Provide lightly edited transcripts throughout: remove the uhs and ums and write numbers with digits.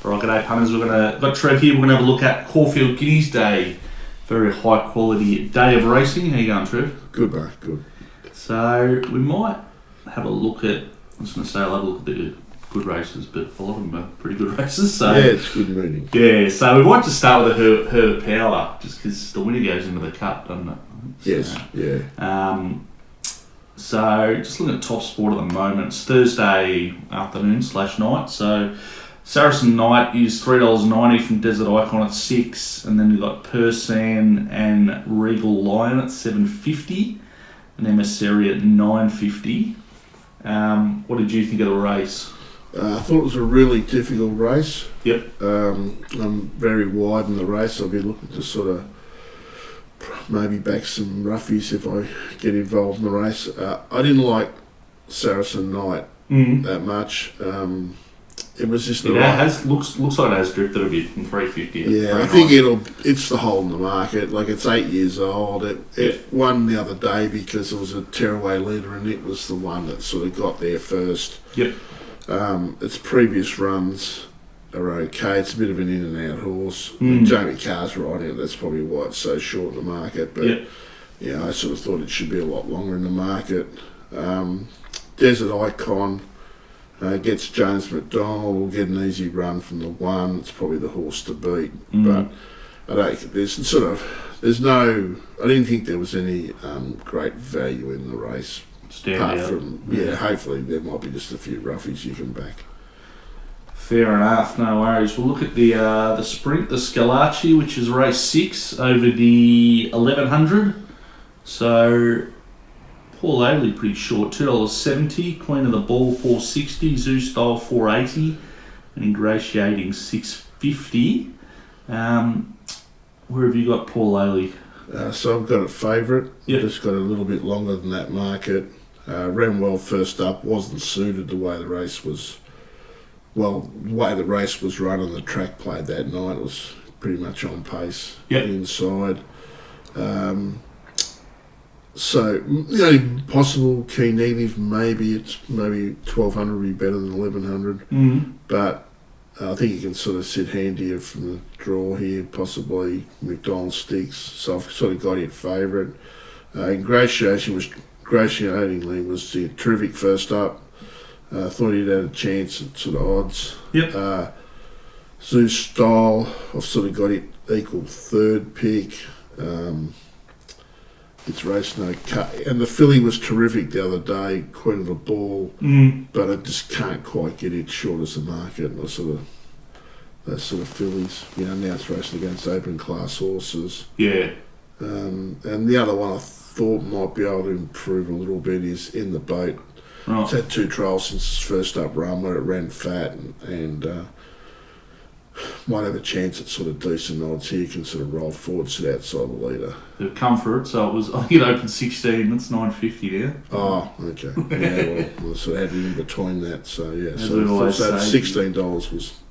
Right, g'day punters. Got Trev here. We're gonna have a look at Caulfield Guineas Day. Very high quality day of racing. How you going, Trev? Good, mate. Good. So we might have a look at. I'm just gonna say I'll have a look at the good races, but a lot of them are pretty good races. So yeah, it's good meeting. Yeah. So we might just start with the Herbert Power, just because the winner goes into the cup, doesn't it? Yes. Yeah. So just looking at TopSport at the moment. It's Thursday afternoon/night. So Saracen Knight is $3.90 from Desert Icon at 6, and then we've got Persan and Regal Lion at $7.50, and Emissary at $9.50. What did you think of the race? I thought it was a really difficult race. Yep. I'm very wide in the race. I'll be looking to sort of maybe back some roughies if I get involved in the race. I didn't like Saracen Knight that much. It was just looks like it has drifted a bit from 350. Yeah, I think it's the hole in the market. Like, it's 8 years old. It won the other day because it was a tearaway leader, and it was the one that sort of got there first. Yep. Its previous runs are okay. It's a bit of an in and out horse. Jamie Carr's riding it. That's probably why it's so short in the market. But yeah, I sort of thought it should be a lot longer in the market. Desert Icon. Gets James McDonald, will get an easy run from the 1. It's probably the horse to beat, but I don't think I didn't think there was any great value in the race. Apart from, hopefully there might be just a few roughies you can back. Fair enough, no worries. We'll look at the sprint, the Schillaci, which is race 6 over the 1100. So Paul Ailey pretty short, $2.70. Queen of the Ball $4.60. Zoo Style $4.80, and Ingratiating $6.50. Where have you got Paul Ailey? So I've got a favourite. Yep. Just got a little bit longer than that market. Ran well first up. Wasn't suited the way the race was. Well, the way the race was run and the track played that night, it was pretty much on pace inside. So the only possible key negative, maybe 1200 would be better than 1100. But I think you can sort of sit handier from the draw here, possibly McDonald sticks. So I've sort of got it favourite. Ingratiatingly was the terrific first up. Thought he'd had a chance at sort of odds. Yep. Zoo Style, I've sort of got it equal third pick. It's race no cut, and the filly was terrific the other day, Queen of the Ball, but I just can't quite get it short as the market. And those sort of fillies, now it's racing against open class horses. Yeah. And the other one I thought might be able to improve a little bit is In the Boat. Right. It's had 2 trials since its first up run where it ran fat and might have a chance at sort of decent odds here. You can sort of roll forward, sit outside the leader. They've come for it, so I think it opened 16. That's $9.50 now. Oh, okay. Yeah, well, I sort of had it in between that. So yeah, as so $16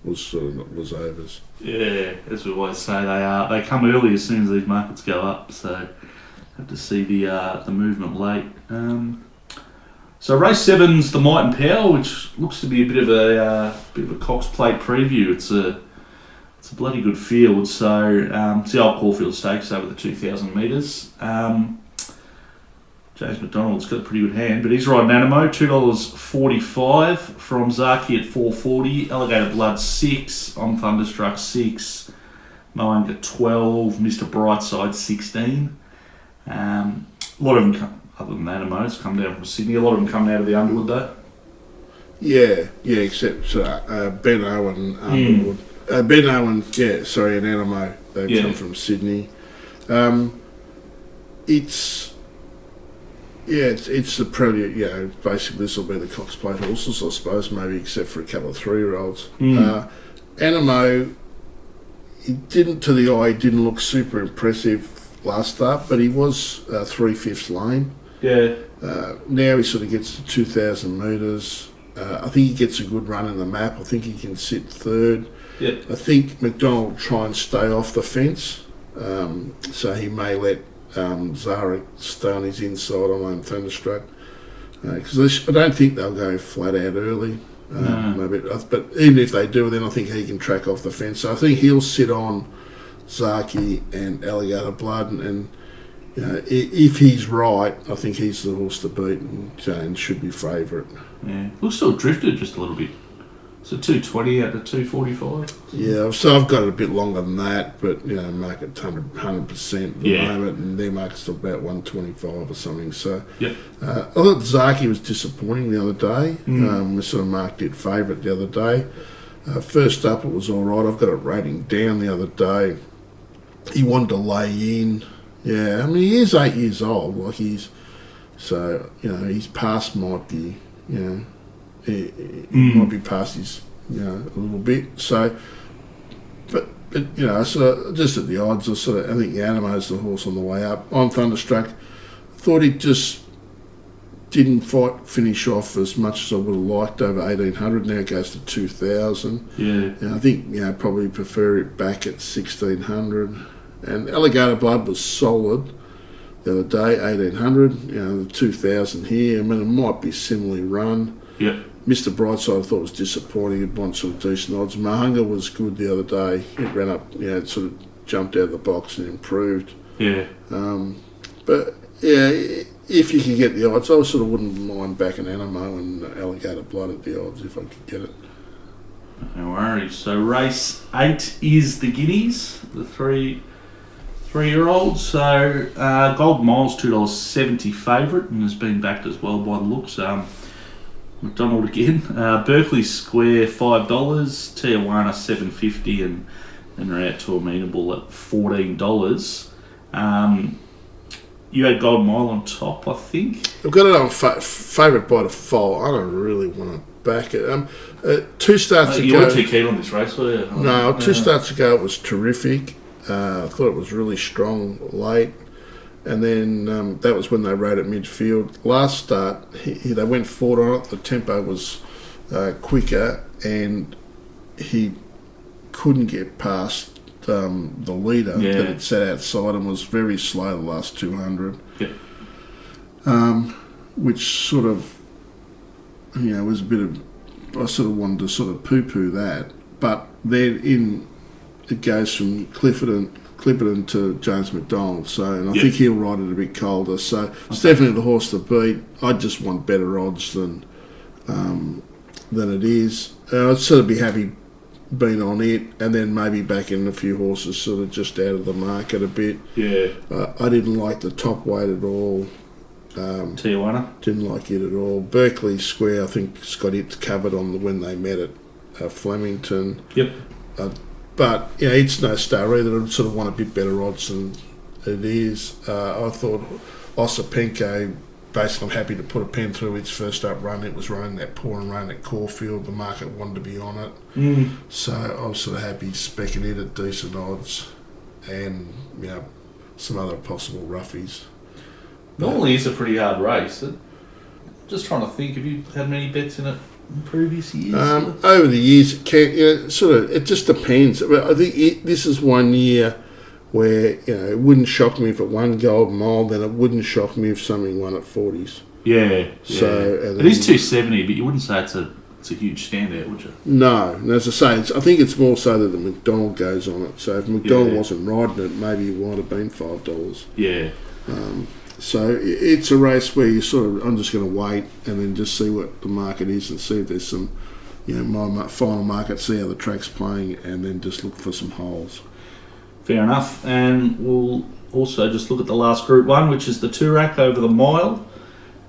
was overs. Yeah, as we always say, they come early as soon as these markets go up. So have to see the movement late. So race 7's the Might and Power, which looks to be a bit of a Cox Plate preview. It's a bloody good field. So it's the old Caulfield Stakes over the 2,000 metres. James McDonald's got a pretty good hand, but he's riding Animo, $2.45 from Zaki at $4.40. Alligator Blood 6, On Thunderstruck 6, Moanga 12, Mr Brightside 16. A lot of them other than Animo's come down from Sydney. A lot of them come out of the Underwood though. Yeah, except Ben Owen and Underwood. Ben Owen, and Animo, they've come from Sydney. It's the prelude, basically this will be the Cox Plate horses, I suppose, maybe except for a couple of 3-year-olds. Animo, he didn't look super impressive last start, but he was 3/5 lane. Yeah. Now he sort of gets to 2,000 metres. I think he gets a good run in the map. I think he can sit third. Yep. I think McDonald will try and stay off the fence, so he may let Zara stay on his inside on Thunderstruck. Because I don't think they'll go flat out early. Maybe, but even if they do, then I think he can track off the fence. So I think he'll sit on Zaki and Alligator Blood, and if he's right, I think he's the horse to beat, and James should be favourite. Yeah, looks still drifted just a little bit. So 220 out to 245. Yeah, so I've got it a bit longer than that, but market 100% at the moment, and their market's about 125 or something. So I thought Zaki was disappointing the other day. We sort of marked it favourite the other day. First up, it was all right. I've got it rating down the other day. He wanted to lay in. Yeah, I mean he is 8 years old. Like his past might be It might be past his, a little bit. So, but sort of just at the odds, I think Animo's the horse on the way up. I'm thunderstruck. Thought he just didn't finish off as much as I would have liked over 1800. Now it goes to 2000. Yeah. And I think probably prefer it back at 1600. And Alligator Blood was solid the other day, 1800. The 2000 here. I mean, it might be similarly run. Yep. Mr. Brightside I thought was disappointing. It won sort of decent odds. Mahunga was good the other day. It ran up, it sort of jumped out of the box and improved. Yeah. But if you can get the odds, I sort of wouldn't mind backing Animo and Alligator Blood at the odds if I could get it. No worries. So race 8 is the Guineas, the three-year-old. So Gold Mile's $2.70 favourite and has been backed as well by the looks. McDonald again. Berkeley Square $5, Tijuana $7.50, and they're out to amenable at $14. You had Gold Mile on top, I think. I've got it on favourite by default. I don't really want to back it. 2 starts ago. You weren't too keen on this race, were you? No, 2 starts ago it was terrific. I thought it was really strong late. And then that was when they rode at midfield. Last start, they went forward on it. The tempo was quicker, and he couldn't get past the leader that had sat outside and was very slow the last 200. Yeah. Which sort of, was a bit of. I sort of wanted to sort of poo-poo that, but then it goes from Clipperton to James McDonald, and I think he'll ride it a bit colder. So it's definitely the horse to beat. I just want better odds than it is. I'd sort of be happy being on it, and then maybe back in a few horses sort of just out of the market a bit. Yeah. I didn't like the top weight at all. Tijuana? Didn't like it at all. Berkeley Square, I think, has got it covered on when they met at Flemington. Yep. But it's no star either. I sort of want a bit better odds than it is. I thought Osipenko, basically, I'm happy to put a pen through its first up run. It was running that pouring rain at Caulfield. The market wanted to be on it. So I was sort of happy specking it at decent odds, and some other possible roughies. Normally it's a pretty hard race. Just trying to think, have you had many bets in it in previous years? Over the years, it can it just depends. I think this is one year where it wouldn't shock me if it won Gold Mile, then it wouldn't shock me if something won at 40s. Yeah. So it is 270, but you wouldn't say it's a huge standout, would you? No, and as I say, I think it's more so that the McDonald goes on it. So if McDonald wasn't riding it, maybe it might have been $5. Yeah. So it's a race where I'm just going to wait and then just see what the market is and see if there's some, my final market, see how the track's playing, and then just look for some holes. Fair enough. And we'll also just look at the last Group 1, which is the Toorak over the mile.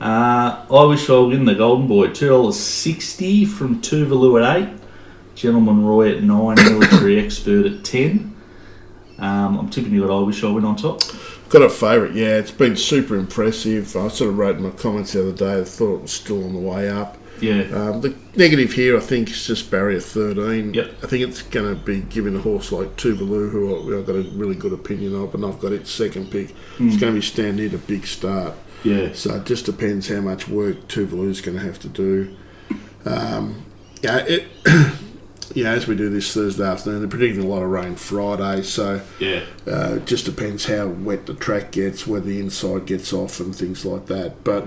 I wish I would win the Golden Boy. $2.60 from Tuvalu at 8. Gentleman Roy at 9. Military Expert at 10. I'm tipping you at I wish I win on top. Got a favourite, yeah. It's been super impressive. I sort of wrote in my comments the other day, I thought it was still on the way up. Yeah. The negative here, I think, is just barrier 13. Yep. I think it's going to be giving a horse like Tuvalu, who I've got a really good opinion of, and I've got its second pick. It's going to be standing at a big start. Yeah. So it just depends how much work Tuvalu's going to have to do. As we do this Thursday afternoon, they're predicting a lot of rain Friday, so it just depends how wet the track gets, whether the inside gets off and things like that. But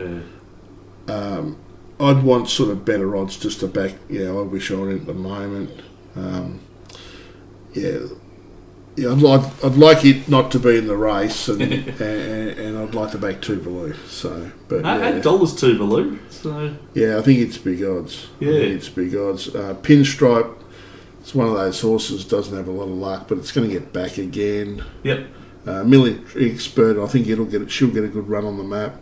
I'd want sort of better odds just to back. Yeah, I wish I were in at the moment. Yeah, I'd like it not to be in the race, and and I'd like to back Two Below. So, but $8 Two Below. So yeah, I think it's big odds. Yeah, I think it's big odds. Pinstripe. It's one of those horses doesn't have a lot of luck, but it's going to get back again. Yep. Military Expert, I think she'll get a good run on the map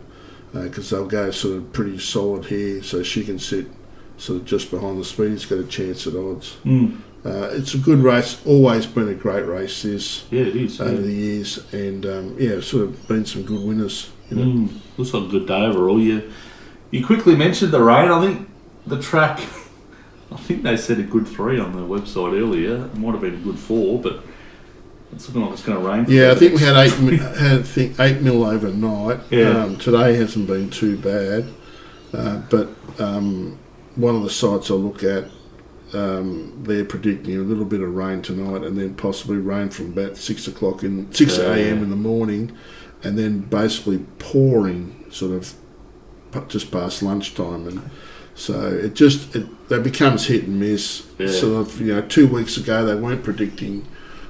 because they'll go sort of pretty solid here, so she can sit sort of just behind the speed. He's got a chance at odds. It's a good race. Always been a great race. This it is over the years, and sort of been some good winners. Looks like a good day overall. You quickly mentioned the rain. I think the track. I think they said a good 3 on the website earlier. It might have been a good 4, but it's looking like it's going to rain. Yeah, I think we had 8 mil overnight. Yeah. Today hasn't been too bad, but one of the sites I look at, they're predicting a little bit of rain tonight, and then possibly rain from about 6 a.m. in the morning, and then basically pouring sort of just past lunchtime, and so that becomes hit and miss. Yeah. Sort of 2 weeks ago they weren't predicting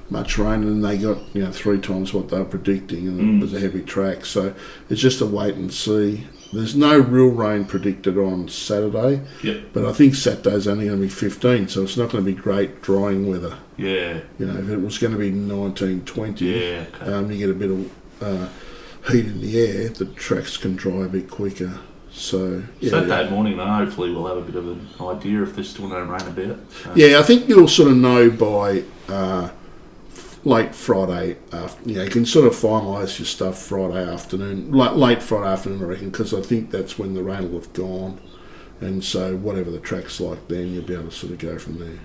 much rain, and they got 3 times what they were predicting, and it was a heavy track. So it's just a wait and see. There's no real rain predicted on Saturday, but I think Saturday's only going to be 15, so it's not going to be great drying weather. Yeah. If it was going to be 19, 20, you get a bit of heat in the air, the tracks can dry a bit quicker. So Saturday morning, though, hopefully we'll have a bit of an idea if there's still no rain about. So. Yeah, I think you'll sort of know by late Friday. You can sort of finalise your stuff Friday afternoon, late Friday afternoon, I reckon, because I think that's when the rain will have gone, and so whatever the track's like then, you'll be able to sort of go from there.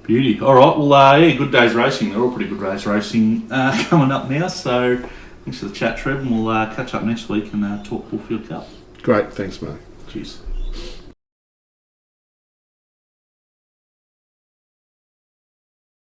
Beauty. All right, well, good days racing. They're all pretty good days racing coming up now. So thanks for the chat, Trev, and we'll catch up next week and talk Caulfield Cup. Great, thanks, mate. Cheers.